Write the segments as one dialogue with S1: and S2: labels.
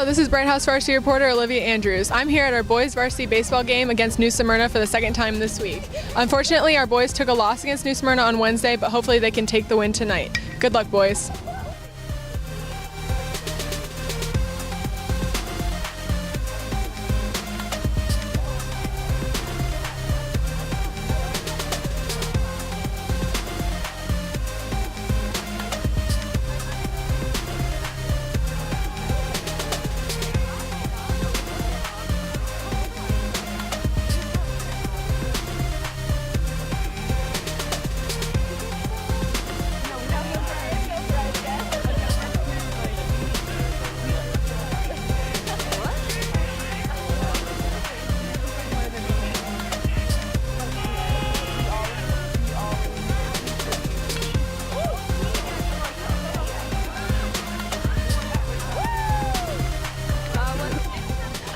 S1: Hello, this is Bright House varsity reporter Olivia Andrews. I'm here at our boys varsity baseball game against New Smyrna for the second time this week. Unfortunately, our boys took a loss against New Smyrna on Wednesday, but hopefully they can take the win tonight. Good luck, boys.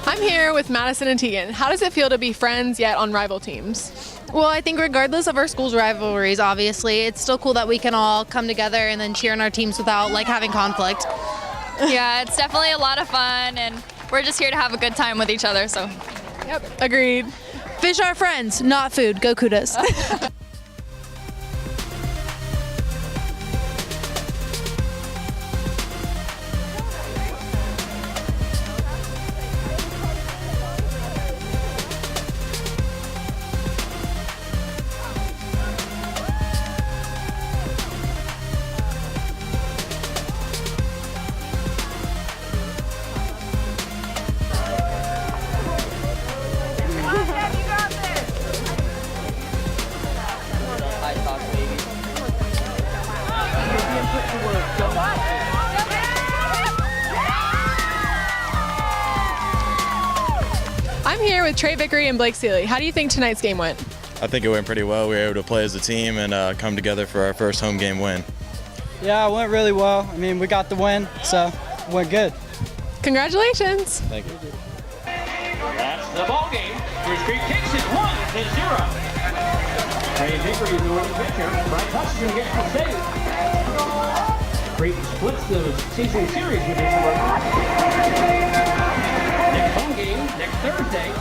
S1: I'm here with Madison and Tegan. How does it feel to be friends yet on rival teams?
S2: Well, I think regardless of our school's rivalries, obviously, it's still cool that we can all come together and then cheer on our teams without having conflict.
S3: Yeah, it's definitely a lot of fun, and we're just here to have a good time with each other. So,
S1: Yep, agreed.
S2: Fish are friends, not food. Go Kudas.
S1: I'm here with Trey Vickery and Blake Seeley. How do you think tonight's game went?
S4: I think it went pretty well. We were able to play as a team and come together for our first home game win.
S5: Yeah, it went really well. I mean, we got the win, so it went good.
S1: Congratulations.
S4: Thank you.
S6: That's the ball game. Spruce Creek takes it 1-0. Trey Vickery is the winning pitcher. Bright Hutchinson gets the save. Creek splits the season series with this one. Next home game next Thursday,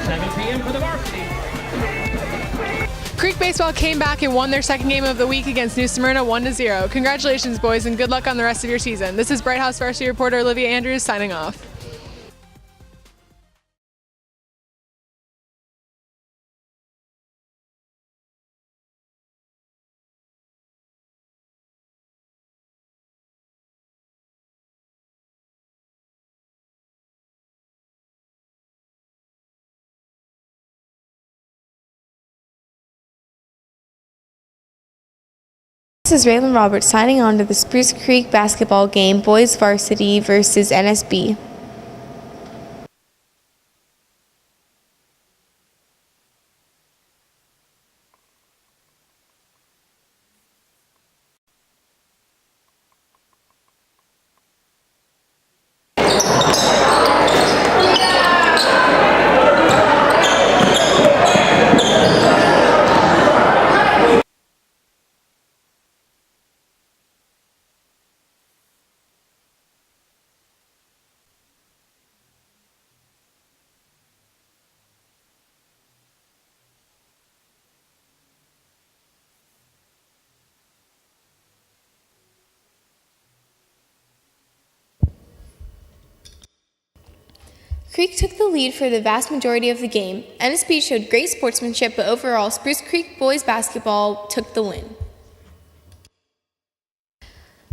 S6: 7 p.m. for the varsity.
S1: Creek baseball came back and won their second game of the week against New Smyrna 1-0. Congratulations, boys, and good luck on the rest of your season. This is Bright House varsity reporter Olivia Andrews signing off.
S7: This is Raylan Roberts signing on to the Spruce Creek basketball game, boys varsity versus NSB. Creek took the lead for the vast majority of the game. NSB showed great sportsmanship, but overall, Spruce Creek boys basketball took the win.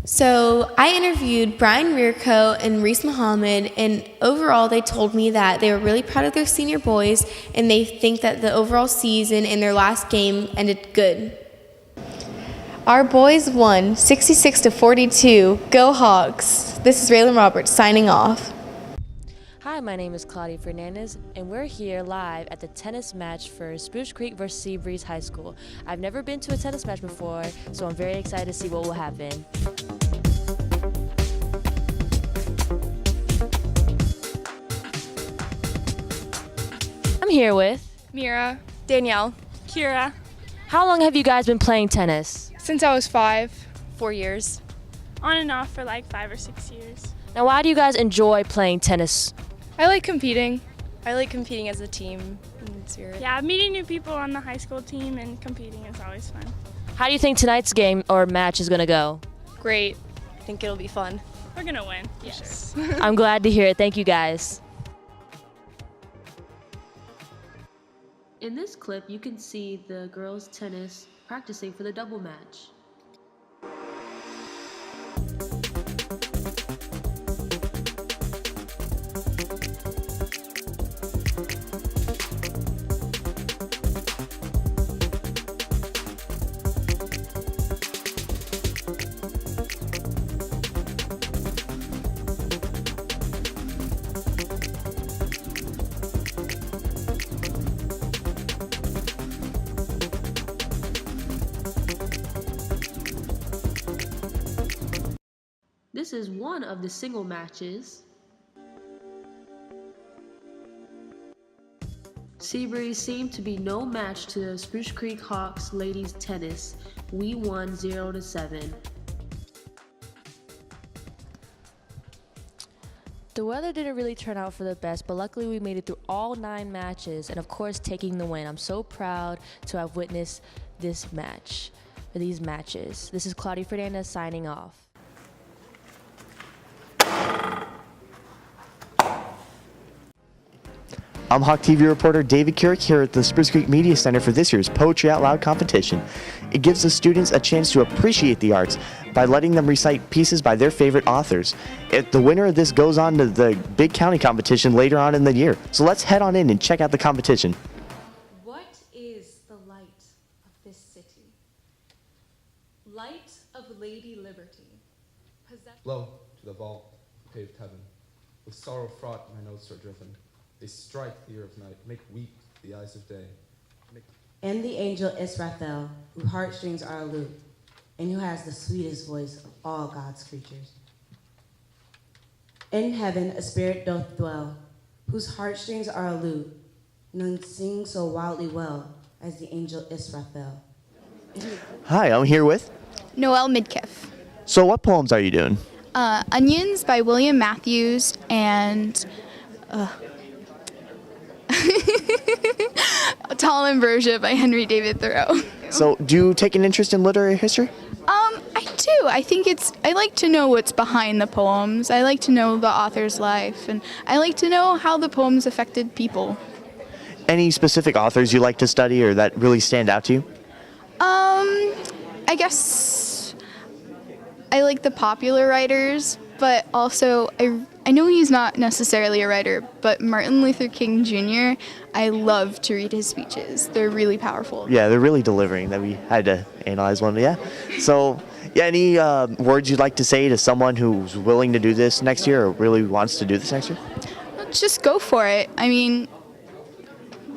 S7: So I interviewed Brian Rearco and Reese Muhammad, and overall they told me that they were really proud of their senior boys, and they think that the overall season and their last game ended good. Our boys won 66-42. Go Hogs! This is Raylan Roberts signing off.
S8: Hi, my name is Claudia Fernandez, and we're here live at the tennis match for Spruce Creek versus Seabreeze High School. I've never been to a tennis match before, so I'm very excited to see what will happen. I'm here with
S3: Mira, Danielle, Kira.
S8: How long have you guys been playing tennis?
S9: Since I was 5.
S3: 4 years.
S9: On and off for like 5 or 6 years.
S8: Now, why do you guys enjoy playing tennis?
S1: I like competing.
S9: I like competing as a team and spirit.
S10: Yeah, meeting new people on the high school team and competing is always fun.
S8: How do you think tonight's game or match is going to go?
S9: Great. I think it'll be fun.
S10: We're gonna win, for
S9: Yes.
S10: sure.
S8: I'm glad to hear it. Thank you, guys. In this clip, you can see the girls' tennis practicing for the double match. This is one of the single matches. Seabreeze seemed to be no match to the Spruce Creek Hawks ladies tennis. We won 0-7. The weather didn't really turn out for the best, but luckily we made it through all 9 matches and of course taking the win. I'm so proud to have witnessed this match, or these matches. This is Claudia Fernandez signing off.
S11: I'm Hawk TV reporter David Kirk here at the Spruce Creek Media Center for this year's Poetry Out Loud competition. It gives the students a chance to appreciate the arts by letting them recite pieces by their favorite authors. The winner of this goes on to the big county competition later on in the year. So let's head on in and check out the competition.
S12: What is the light of this city? Light of Lady Liberty.
S13: Blow to the vault, paved heaven. With sorrow fraught, my notes are driven. They strike the ear of night, make weak the eyes of day.
S14: And the angel Israfel, whose heartstrings are a lute, and who has the sweetest voice of all God's creatures. In heaven a spirit doth dwell, whose heartstrings are a lute, none sing so wildly well as the angel Israfel.
S11: Hi, I'm here with
S15: Noelle Midkiff.
S11: So what poems are you doing?
S15: Onions by William Matthews and Tall Ambrosia by Henry David Thoreau.
S11: So do you take an interest in literary history?
S15: I do. I like to know what's behind the poems. I like to know the author's life, and I like to know how the poems affected people.
S11: Any specific authors you like to study or that really stand out to you?
S15: I guess I like the popular writers, but also I know he's not necessarily a writer, but Martin Luther King Jr., I love to read his speeches. They're really powerful.
S11: Yeah, they're really delivering. That we had to analyze one, yeah. So, yeah, any words you'd like to say to someone who's willing to do this next year or really wants to do this next year?
S15: Just go for it. I mean,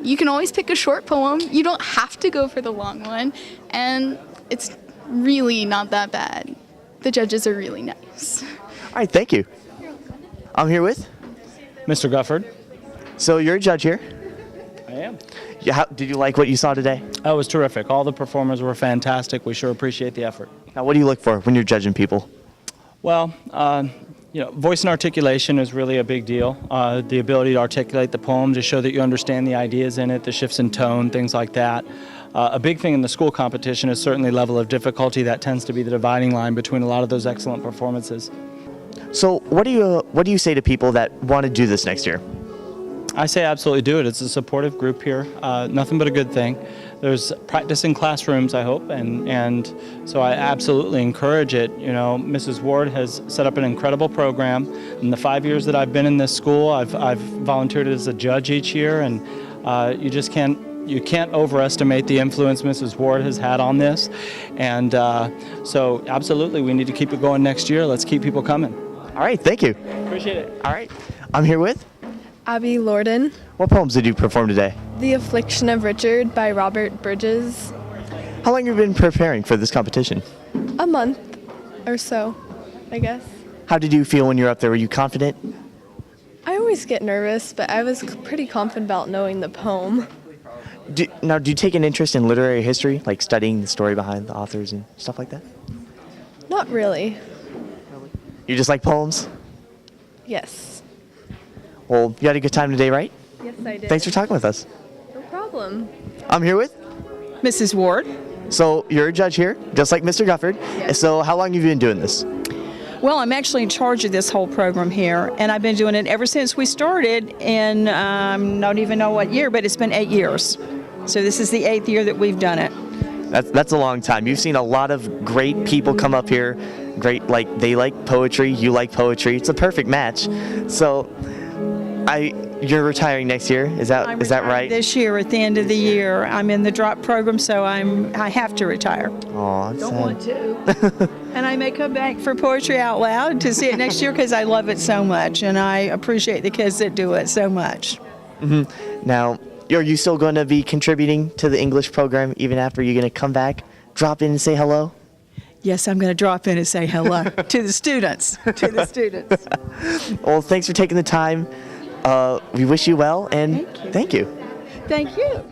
S15: you can always pick a short poem. You don't have to go for the long one, and it's really not that bad. The judges are really nice.
S11: All right, thank you. I'm here with
S5: Mr. Gufford.
S11: So you're a judge here?
S5: I am.
S11: Yeah, did you like what you saw today?
S5: That was terrific. All the performers were fantastic. We sure appreciate the effort.
S11: Now, what do you look for when you're judging people?
S5: Well, voice and articulation is really a big deal. The ability to articulate the poem, to show that you understand the ideas in it, the shifts in tone, things like that. A big thing in the school competition is certainly level of difficulty. That tends to be the dividing line between a lot of those excellent performances.
S11: So what do you say to people that want to do this next year?
S5: I say absolutely do it. It's a supportive group here. Nothing but a good thing. There's practice in classrooms, I hope, and so I absolutely encourage it. You know, Mrs. Ward has set up an incredible program. In the 5 years that I've been in this school, I've volunteered as a judge each year, and you can't overestimate the influence Mrs. Ward has had on this. And so absolutely, we need to keep it going next year. Let's keep people coming.
S11: All right, thank you.
S5: Appreciate it.
S11: All right, I'm here with
S1: Abby Lorden.
S11: What poems did you perform today?
S1: The Affliction of Richard by Robert Bridges.
S11: How long have you been preparing for this competition?
S1: A month or so, I guess.
S11: How did you feel when you were up there? Were you confident?
S1: I always get nervous, but I was pretty confident about knowing the poem.
S11: Do you take an interest in literary history, like studying the story behind the authors and stuff like that?
S1: Not really.
S11: You just like poems?
S16: Yes.
S11: Well, you had a good time today, right?
S16: Yes, I did.
S11: Thanks for talking with us.
S16: No problem.
S11: I'm here with
S16: Mrs. Ward.
S11: So you're a judge here, just like Mr. Gufford.
S16: Yes.
S11: So how long have you been doing this?
S16: Well, I'm actually in charge of this whole program here, and I've been doing it ever since we started in, don't even know what year, but it's been 8 years. So this is the 8th year that we've done it.
S11: That's a long time. You've seen a lot of great people come up here. Great, like they like poetry, you like poetry. It's a perfect match. So you're retiring next year. Is that right?
S16: This year, at the end of the year, I'm in the drop program, so I have to retire.
S11: Oh,
S16: don't want to. And I may come back for Poetry Out Loud to see it next year because I love it so much, and I appreciate the kids that do it so much.
S11: Mm-hmm. Now, are you still going to be contributing to the English program even after you're going to come back, drop in and say hello?
S16: Yes, I'm going to drop in and say hello to the students.
S11: Well, thanks for taking the time. We wish you well, and thank you.
S16: Thank you.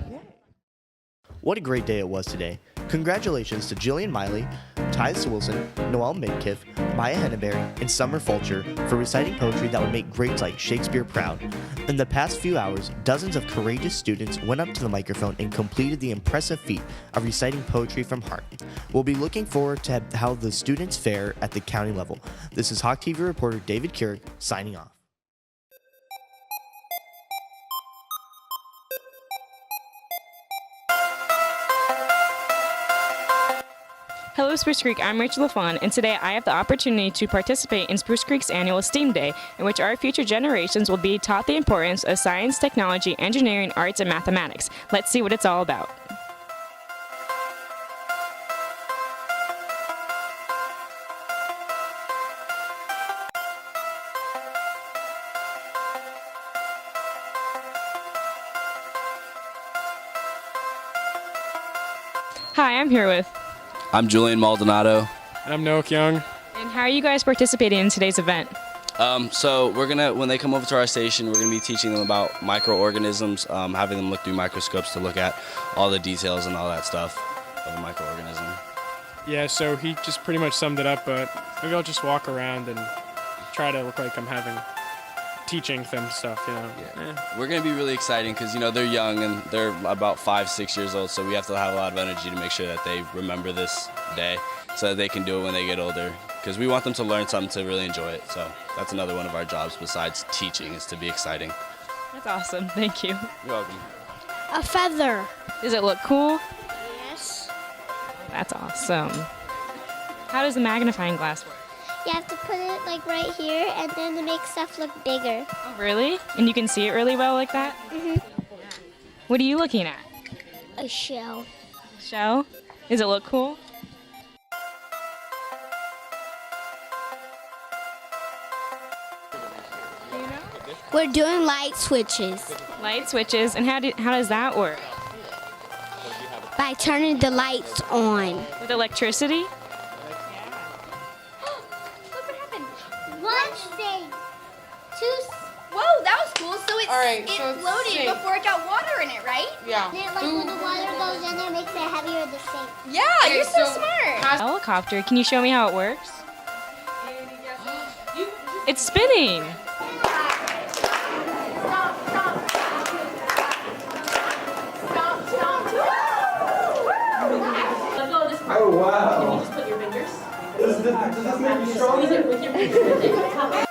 S11: What a great day it was today. Congratulations to Jillian Miley, Tyus Wilson, Noelle Midkiff, Maya Henneberry, and Summer Fulcher for reciting poetry that would make greats like Shakespeare proud. In the past few hours, dozens of courageous students went up to the microphone and completed the impressive feat of reciting poetry from heart. We'll be looking forward to how the students fare at the county level. This is Hawk TV reporter David Keurig signing off.
S17: Hello Spruce Creek, I'm Rachel LaFawn, and today I have the opportunity to participate in Spruce Creek's annual STEAM Day, in which our future generations will be taught the importance of science, technology, engineering, arts, and mathematics. Let's see what it's all about. Hi, I'm here with...
S18: I'm Julian Maldonado.
S19: And I'm Noah Young.
S17: And how are you guys participating in today's event?
S18: So when they come over to our station, we're gonna be teaching them about microorganisms, having them look through microscopes to look at all the details and all that stuff of a microorganism.
S19: Yeah, so he just pretty much summed it up, but maybe I'll just walk around and try to look like I'm teaching them stuff, you know.
S18: Yeah. We're gonna be really exciting because they're young and they're about 5-6 years old, so we have to have a lot of energy to make sure that they remember this day so that they can do it when they get older, because we want them to learn something to really enjoy it. So that's another one of our jobs besides teaching, is to be exciting.
S17: That's awesome, thank you.
S18: You're welcome.
S20: A feather.
S17: Does it look cool?
S20: Yes.
S17: That's awesome. How does the magnifying glass work?
S20: You have to put it like right here, and then to make stuff look bigger.
S17: Oh, really? And you can see it really well like that?
S20: Mm-hmm.
S17: What are you looking at?
S20: A shell.
S17: Shell? Does it look cool?
S20: We're doing light switches.
S17: Light switches, and how does that work?
S20: By turning the lights on.
S17: With electricity?
S20: One thing.
S21: Whoa, that was cool. So it
S1: so it's
S21: floated
S1: safe.
S21: before it got water in it, right?
S1: Yeah.
S20: Then, like, when the water goes in there, it makes it heavier to sink.
S21: Yeah, you're so smart.
S17: Helicopter, can you show me how it works? It's spinning.
S22: Oh, wow.
S23: Can you just put your fingers?
S22: Does this make you stronger?
S23: With your fingers.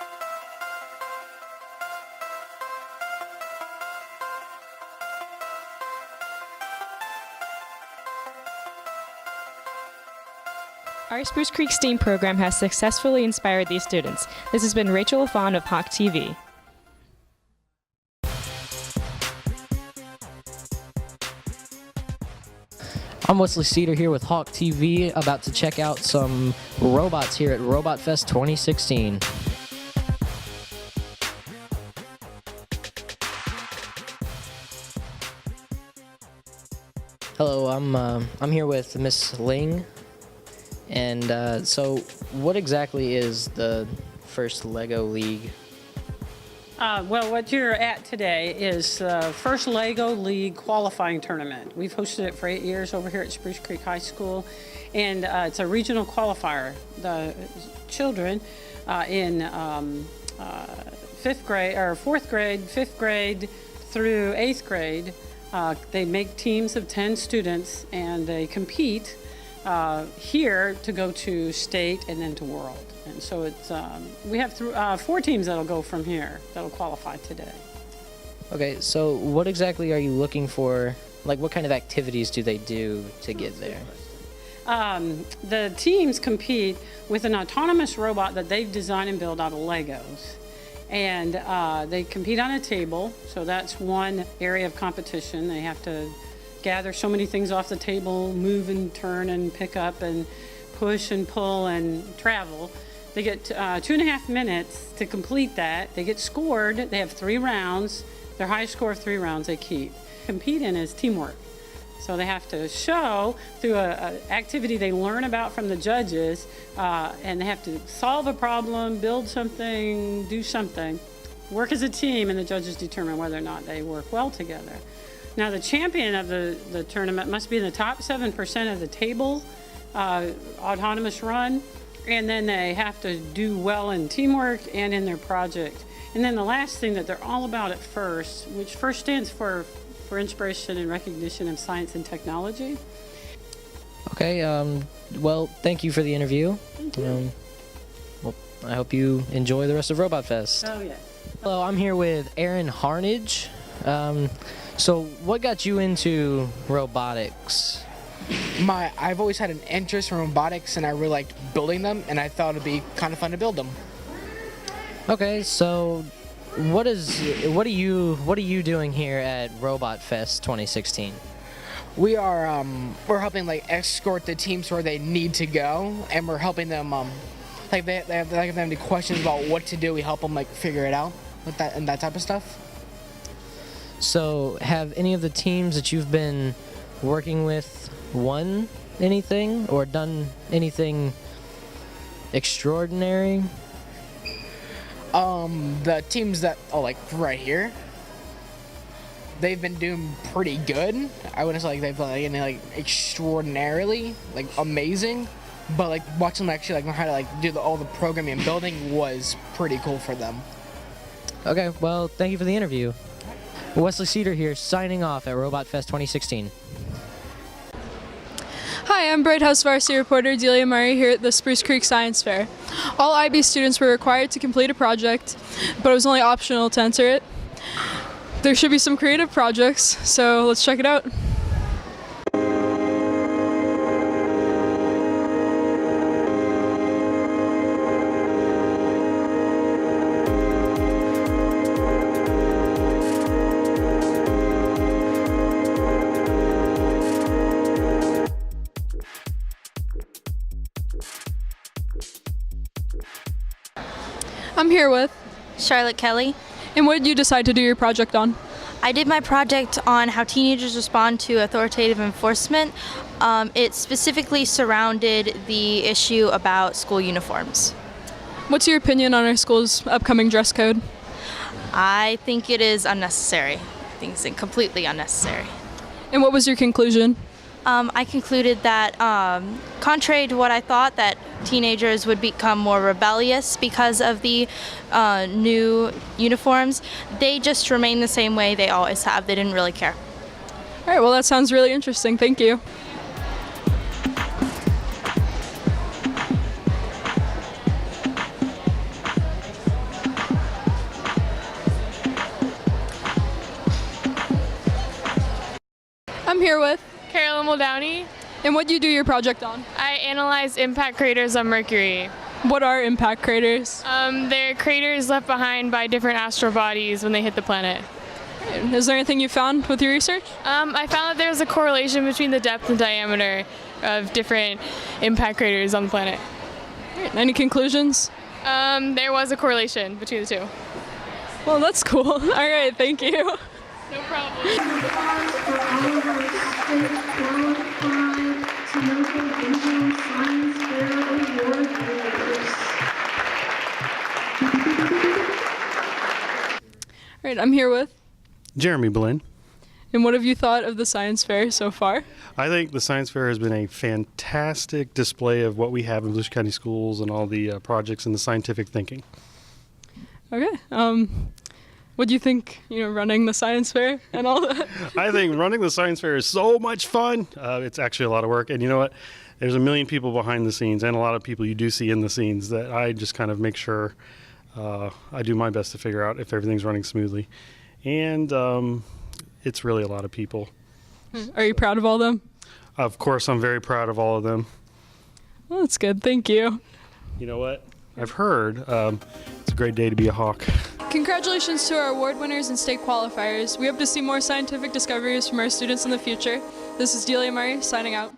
S17: Our Spruce Creek STEAM program has successfully inspired these students. This has been Rachel LaFawn of Hawk TV.
S24: I'm Wesley Cedar here with Hawk TV, about to check out some robots here at Robot Fest 2016. Hello, I'm here with Miss Ling, and so what exactly is the first LEGO League?
S25: Well, what you're at today is the first LEGO League qualifying tournament. We've hosted it for 8 years over here at Spruce Creek High School, and it's a regional qualifier. The children in fifth grade or fourth grade, fifth grade through eighth grade. They make teams of 10 students and they compete here to go to state and then to world. And so it's we have 4 teams that'll go from here that'll qualify today.
S24: Okay, so what exactly are you looking for? Like, what kind of activities do they do to get there?
S25: The teams compete with an autonomous robot that they've designed and built out of Legos. And they compete on a table, so that's one area of competition. They have to gather so many things off the table, move and turn and pick up and push and pull and travel. They get 2.5 minutes to complete that. They get scored. They have 3 rounds. Their highest score of 3 rounds they keep. Compete in is teamwork. So they have to show through an activity they learn about from the judges, and they have to solve a problem, build something, do something, work as a team, and the judges determine whether or not they work well together. Now the champion of the tournament must be in the top 7% of the table autonomous run, and then they have to do well in teamwork and in their project. And then the last thing that they're all about at FIRST, which FIRST stands for Inspiration and Recognition of Science and Technology.
S24: Okay, well, thank you for the interview. Well, I hope you enjoy the rest of Robot Fest.
S25: Oh, yes.
S24: Hello, I'm here with Aaron Harnage. So what got you into robotics?
S2: I've always had an interest in robotics, and I really liked building them, and I thought it'd be kind of fun to build them.
S24: Okay, so what are you doing here at Robot Fest 2016?
S2: We're helping escort the teams where they need to go, and we're helping them if they have any questions about what to do, we help them figure it out with that type of stuff.
S24: So have any of the teams that you've been working with won anything or done anything extraordinary?
S2: The teams that right here, they've been doing pretty good. I wouldn't say they've done anything extraordinarily amazing, but watching them actually learn how to do all the programming and building was pretty cool for them.
S24: Okay, well, thank you for the interview. Wesley Cedar here, signing off at Robot Fest 2016.
S1: Hi, I'm Bright House Varsity reporter Delia Murray here at the Spruce Creek Science Fair. All IB students were required to complete a project, but it was only optional to enter it. There should be some creative projects, so let's check it out. I'm here with
S9: Charlotte Kelly.
S1: And what did you decide to do your project on?
S9: I did my project on how teenagers respond to authoritative enforcement. It specifically surrounded the issue about school uniforms.
S1: What's your opinion on our school's upcoming dress code?
S9: I think it is unnecessary. I think it's completely unnecessary.
S1: And what was your conclusion?
S9: I concluded that, contrary to what I thought, that teenagers would become more rebellious because of the new uniforms, they just remain the same way they always have. They didn't really care.
S1: All right, well, that sounds really interesting. Thank you. I'm here with
S3: Carolyn Muldowney.
S1: And what do you do your project on?
S3: I analyze impact craters on Mercury.
S1: What are impact craters?
S3: They're craters left behind by different astral bodies when they hit the planet.
S1: Is there anything you found with your research?
S3: I found that there was a correlation between the depth and diameter of different impact craters on the planet.
S1: Any conclusions?
S3: There was a correlation between the two.
S1: Well, that's cool. All right, thank you.
S3: No problem.
S1: All right, I'm here with
S4: Jeremy Blinn.
S1: And what have you thought of the science fair so far?
S4: I think the science fair has been a fantastic display of what we have in Volusia County schools and all the projects and the scientific thinking.
S1: Okay. What do you think, running the science fair and all that?
S4: I think running the science fair is so much fun. It's actually a lot of work. And you know what? There's a million people behind the scenes and a lot of people you do see in the scenes that I just kind of make sure I do my best to figure out if everything's running smoothly. And it's really a lot of people.
S1: Are you proud of all of them?
S4: Of course, I'm very proud of all of them.
S1: Well, that's good. Thank you.
S4: You know what? I've heard it's a great day to be a Hawk.
S1: Congratulations to our award winners and state qualifiers. We hope to see more scientific discoveries from our students in the future. This is Delia Murray signing out.